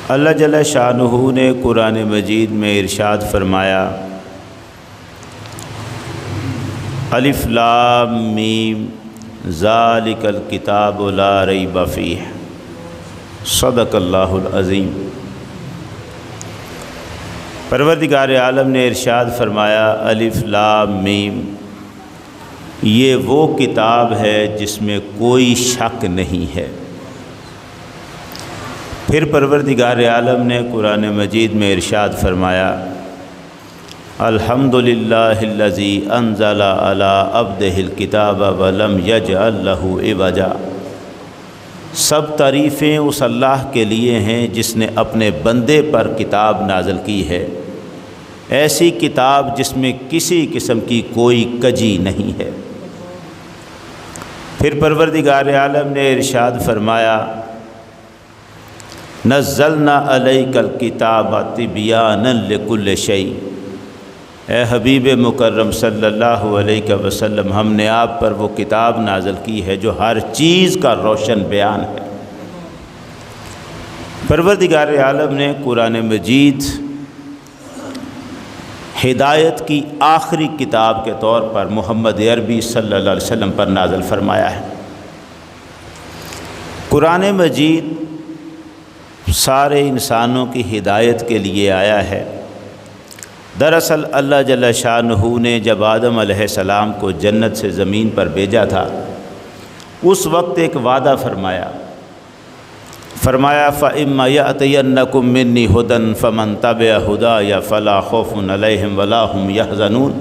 اللہ جل شانہ نے قرآن مجید میں ارشاد فرمایا، الف لام میم ذالک الکتاب لا ریب فیہ، صدق اللہ العظیم۔ پروردگار عالم نے ارشاد فرمایا، الف لام میم، یہ وہ کتاب ہے جس میں کوئی شک نہیں ہے۔ پھر پروردگار عالم نے قرآن مجید میں ارشاد فرمایا، الحمدللہ الذی انزل علی عبدہ الکتاب ولم یجعل لہ عوجا، سب تعریفیں اس اللہ کے لیے ہیں جس نے اپنے بندے پر کتاب نازل کی ہے، ایسی کتاب جس میں کسی قسم کی کوئی کجی نہیں ہے۔ پھر پروردگار عالم نے ارشاد فرمایا، نزلنا علیک الکتاب تبیانا لکل شیء، اے حبیب مکرم صلی اللہ علیہ وسلم، ہم نے آپ پر وہ کتاب نازل کی ہے جو ہر چیز کا روشن بیان ہے۔ پروردگار عالم نے قرآن مجید ہدایت کی آخری کتاب کے طور پر محمد عربی صلی اللہ علیہ وسلم پر نازل فرمایا ہے۔ قرآن مجید سارے انسانوں کی ہدایت کے لیے آیا ہے۔ دراصل اللہ جل شانہ نے جب آدم علیہ السلام کو جنت سے زمین پر بھیجا تھا، اس وقت ایک وعدہ فرمایا، فَإِمَّا يَأْتِيَنَّكُم مِّنِّي هُدًى فَمَن تَبِعَ هُدَايَ فَلَا خَوْفٌ عَلَيْهِمْ وَلَا هُمْ يَحْزَنُونَ۔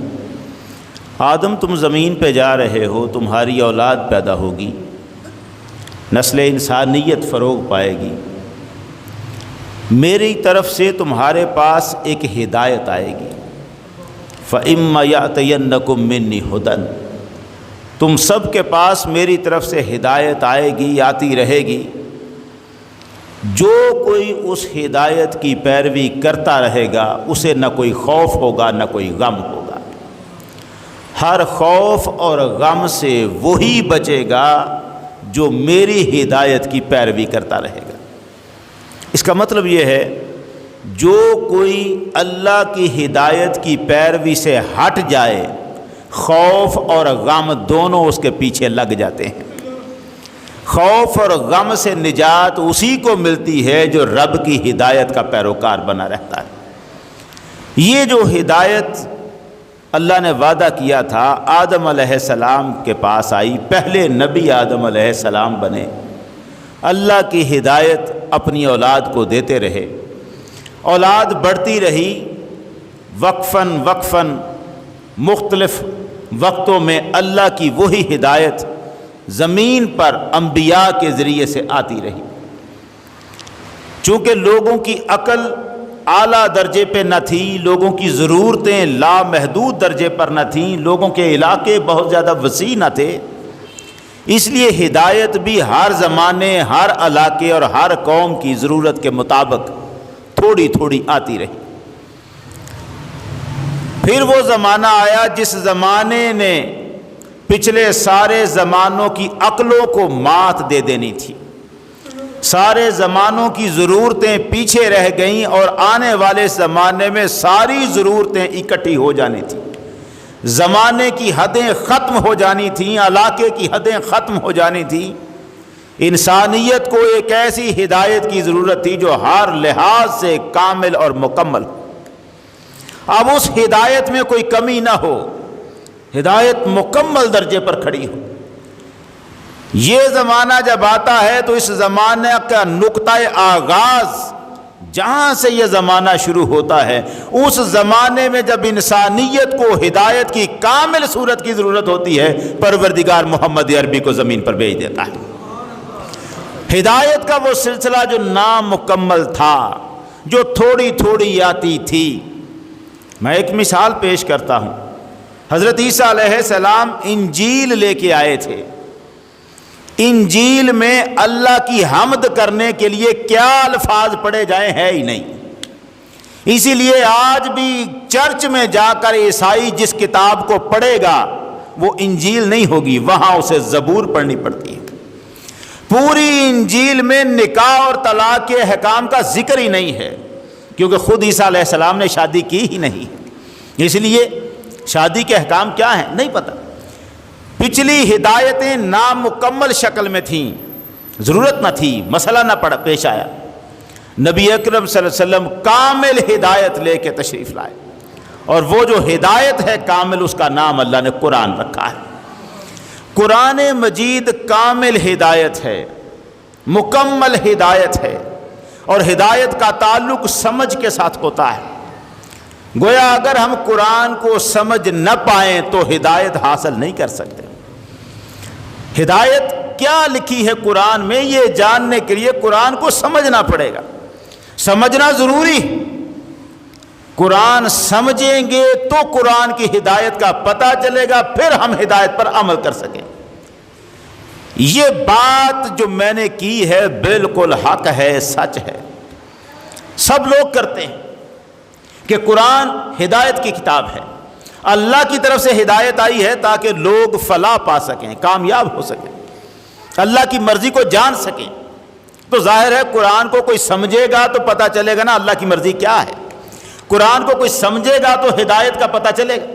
آدم تم زمین پہ جا رہے ہو، تمہاری اولاد پیدا ہوگی، نسل انسانیت فروغ پائے گی، میری طرف سے تمہارے پاس ایک ہدایت آئے گی۔ فَإِمَّا يَأْتِيَنَّكُم مِّنِّي هُدًى، تم سب کے پاس میری طرف سے ہدایت آئے گی، آتی رہے گی۔ جو کوئی اس ہدایت کی پیروی کرتا رہے گا اسے نہ کوئی خوف ہوگا نہ کوئی غم ہوگا۔ ہر خوف اور غم سے وہی بچے گا جو میری ہدایت کی پیروی کرتا رہے گا۔ اس کا مطلب یہ ہے، جو کوئی اللہ کی ہدایت کی پیروی سے ہٹ جائے، خوف اور غم دونوں اس کے پیچھے لگ جاتے ہیں۔ خوف اور غم سے نجات اسی کو ملتی ہے جو رب کی ہدایت کا پیروکار بنا رہتا ہے۔ یہ جو ہدایت اللہ نے وعدہ کیا تھا آدم علیہ السلام کے پاس آئی، پہلے نبی آدم علیہ السلام بنے، اللہ کی ہدایت اپنی اولاد کو دیتے رہے، اولاد بڑھتی رہی، وقفاً وقفاً مختلف وقتوں میں اللہ کی وہی ہدایت زمین پر انبیاء کے ذریعے سے آتی رہی۔ چونکہ لوگوں کی عقل اعلیٰ درجے پہ نہ تھی، لوگوں کی ضرورتیں لامحدود درجے پر نہ تھیں، لوگوں کے علاقے بہت زیادہ وسیع نہ تھے، اس لیے ہدایت بھی ہر زمانے، ہر علاقے اور ہر قوم کی ضرورت کے مطابق تھوڑی تھوڑی آتی رہی۔ پھر وہ زمانہ آیا جس زمانے نے پچھلے سارے زمانوں کی عقلوں کو مات دے دینی تھی، سارے زمانوں کی ضرورتیں پیچھے رہ گئیں اور آنے والے زمانے میں ساری ضرورتیں اکٹھی ہو جانی تھیں، زمانے کی حدیں ختم ہو جانی تھیں، علاقے کی حدیں ختم ہو جانی تھیں۔ انسانیت کو ایک ایسی ہدایت کی ضرورت تھی جو ہر لحاظ سے کامل اور مکمل ہو۔ اب اس ہدایت میں کوئی کمی نہ ہو، ہدایت مکمل درجے پر کھڑی ہو۔ یہ زمانہ جب آتا ہے تو اس زمانے کا نقطہ آغاز جہاں سے یہ زمانہ شروع ہوتا ہے، اس زمانے میں جب انسانیت کو ہدایت کی کامل صورت کی ضرورت ہوتی ہے، پروردگار محمد عربی کو زمین پر بھیج دیتا ہے۔ ہدایت کا وہ سلسلہ جو نامکمل تھا، جو تھوڑی تھوڑی آتی تھی۔ میں ایک مثال پیش کرتا ہوں۔ حضرت عیسیٰ علیہ السلام انجیل لے کے آئے تھے، انجیل میں اللہ کی حمد کرنے کے لیے کیا الفاظ پڑھے جائیں ہے ہی نہیں۔ اسی لیے آج بھی چرچ میں جا کر عیسائی جس کتاب کو پڑھے گا وہ انجیل نہیں ہوگی، وہاں اسے زبور پڑھنی پڑتی ہے۔ پوری انجیل میں نکاح اور طلاق کے احکام کا ذکر ہی نہیں ہے، کیونکہ خود عیسیٰ علیہ السلام نے شادی کی ہی نہیں، اس لیے شادی کے احکام کیا ہیں نہیں پتہ۔ پچھلی ہدایتیں نامکمل شکل میں تھیں، ضرورت نہ تھی، مسئلہ نہ پیش آیا۔ نبی اکرم صلی اللہ علیہ وسلم کامل ہدایت لے کے تشریف لائے، اور وہ جو ہدایت ہے کامل، اس کا نام اللہ نے قرآن رکھا ہے۔ قرآن مجید کامل ہدایت ہے، مکمل ہدایت ہے، اور ہدایت کا تعلق سمجھ کے ساتھ ہوتا ہے۔ گویا اگر ہم قرآن کو سمجھ نہ پائیں تو ہدایت حاصل نہیں کر سکتے۔ ہدایت کیا لکھی ہے قرآن میں، یہ جاننے کے لیے قرآن کو سمجھنا پڑے گا، سمجھنا ضروری۔ قرآن سمجھیں گے تو قرآن کی ہدایت کا پتہ چلے گا، پھر ہم ہدایت پر عمل کر سکیں۔ یہ بات جو میں نے کی ہے بالکل حق ہے، سچ ہے، سب لوگ کرتے ہیں کہ قرآن ہدایت کی کتاب ہے، اللہ کی طرف سے ہدایت آئی ہے تاکہ لوگ فلاح پا سکیں، کامیاب ہو سکیں، اللہ کی مرضی کو جان سکیں۔ تو ظاہر ہے قرآن کو کوئی سمجھے گا تو پتہ چلے گا نا اللہ کی مرضی کیا ہے، قرآن کو کوئی سمجھے گا تو ہدایت کا پتہ چلے گا۔